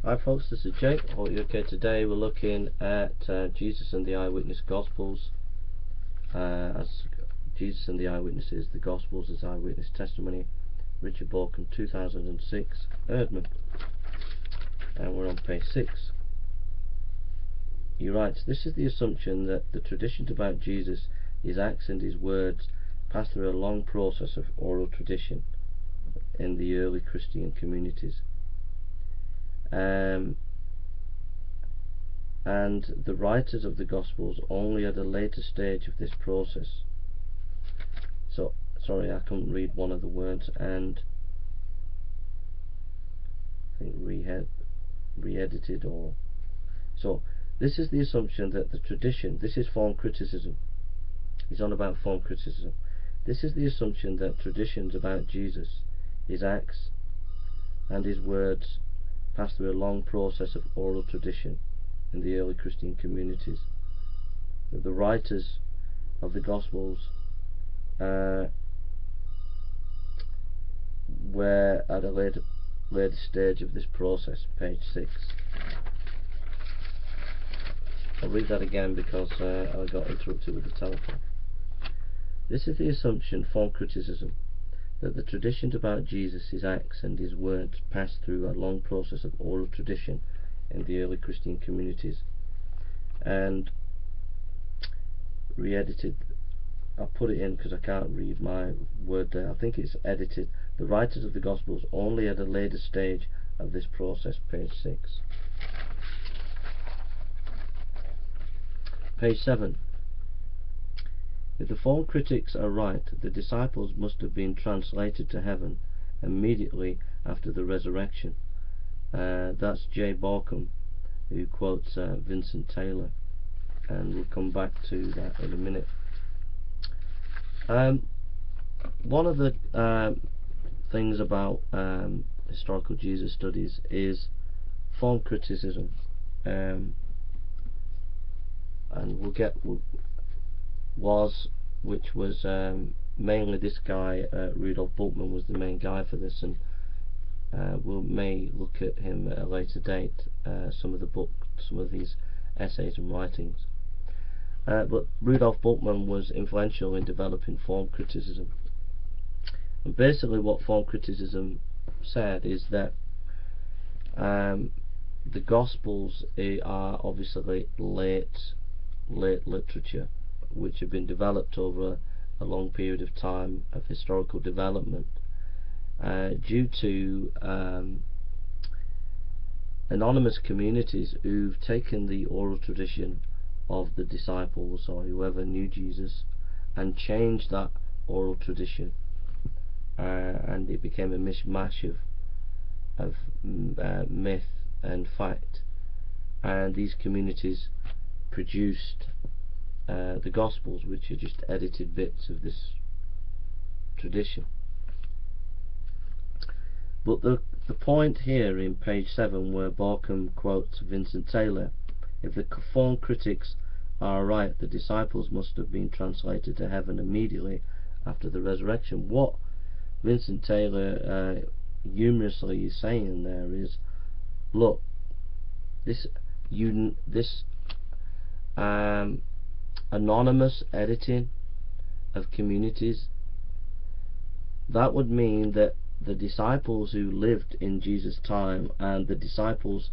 Hi folks, this is Jake. Hope you're okay. Today we're looking at Jesus and the Eyewitness Gospels, as Jesus and the Eyewitnesses, the Gospels as Eyewitness Testimony, Richard Bauckham, 2006, Erdman. And we're on page 6. He writes, "This is the assumption that the traditions about Jesus, his acts and his words passed through a long process of oral tradition in the early Christian communities. And the writers of the Gospels only at a later stage of this process." So, sorry, I couldn't read one of the words, and I think re-edited or... So, this is the assumption that the tradition, this is form criticism. He's on about form criticism. This is the assumption that traditions about Jesus, his acts, and his words passed through a long process of oral tradition in the early Christian communities. That the writers of the Gospels were at a later stage of this process. Page 6. I'll read that again because I got interrupted with the telephone. This is the assumption, form criticism, that the traditions about Jesus, his acts and his words passed through a long process of oral tradition in the early Christian communities. And re-edited, I'll put it in because I can't read my word there. I think it's edited. The writers of the Gospels only at a later stage of this process. Page 6. Page 7. If the form critics are right, the disciples must have been translated to heaven immediately after the resurrection. That's J. Bauckham, who quotes Vincent Taylor, and we'll come back to that in a minute. One of the things about historical Jesus studies is form criticism, and which was mainly this guy, Rudolf Bultmann was the main guy for this, and we may look at him at a later date, some of these essays and writings. But Rudolf Bultmann was influential in developing form criticism. And basically what form criticism said is that the Gospels are obviously late literature, which have been developed over a long period of time of historical development, due to anonymous communities who've taken the oral tradition of the disciples or whoever knew Jesus and changed that oral tradition, and it became a mishmash of myth and fact, and these communities produced the Gospels, which are just edited bits of this tradition. But the point here in page 7, where Bauckham quotes Vincent Taylor, if the form critics are right, the disciples must have been translated to heaven immediately after the resurrection. What Vincent Taylor humorously is saying there is, look, this anonymous editing of communities, that would mean that the disciples who lived in Jesus' time and the disciples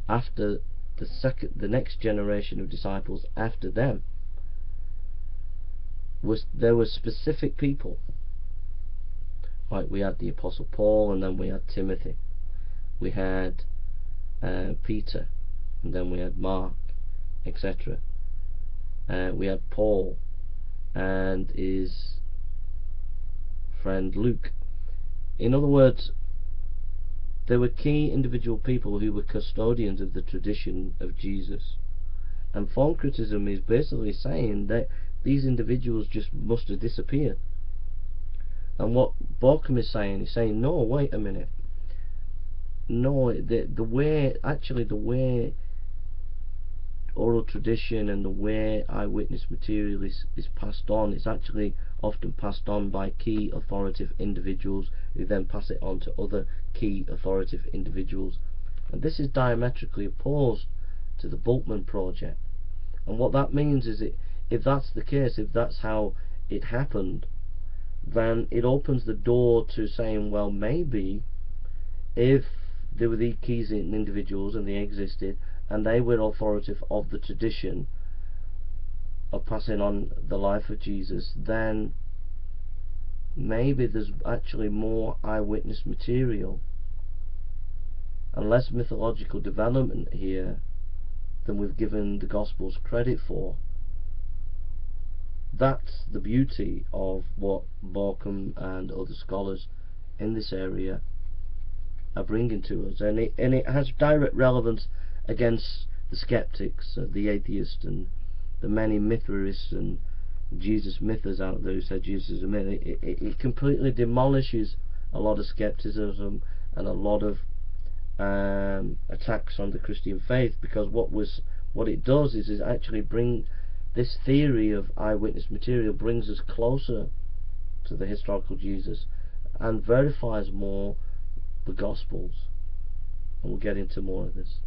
after the next generation of disciples after them, there were specific people. Like we had the Apostle Paul, and then we had Timothy, we had Peter, and then we had Mark, etc. We had Paul and his friend Luke. In other words, there were key individual people who were custodians of the tradition of Jesus. And form criticism is basically saying that these individuals just must have disappeared. And what Bauckham is saying, no, wait a minute. No, the way oral tradition and the way eyewitness material is passed on, it's actually often passed on by key authoritative individuals who then pass it on to other key authoritative individuals, And this is diametrically opposed to the Bauckham project. And what that means is, if that's the case, if that's how it happened, then it opens the door to saying, well, maybe if there were these keys in individuals and they existed and they were authoritative of the tradition of passing on the life of Jesus, then maybe there's actually more eyewitness material and less mythological development here than we've given the Gospels credit for. That's the beauty of what Bauckham and other scholars in this area are bringing to us, and it has direct relevance against the skeptics, the atheists, and the many mytherists and Jesus mythers out there who said Jesus is a myth. It completely demolishes a lot of skepticism and a lot of attacks on the Christian faith, because what it does is actually bring this theory of eyewitness material brings us closer to the historical Jesus and verifies more the Gospels, and we'll get into more of this.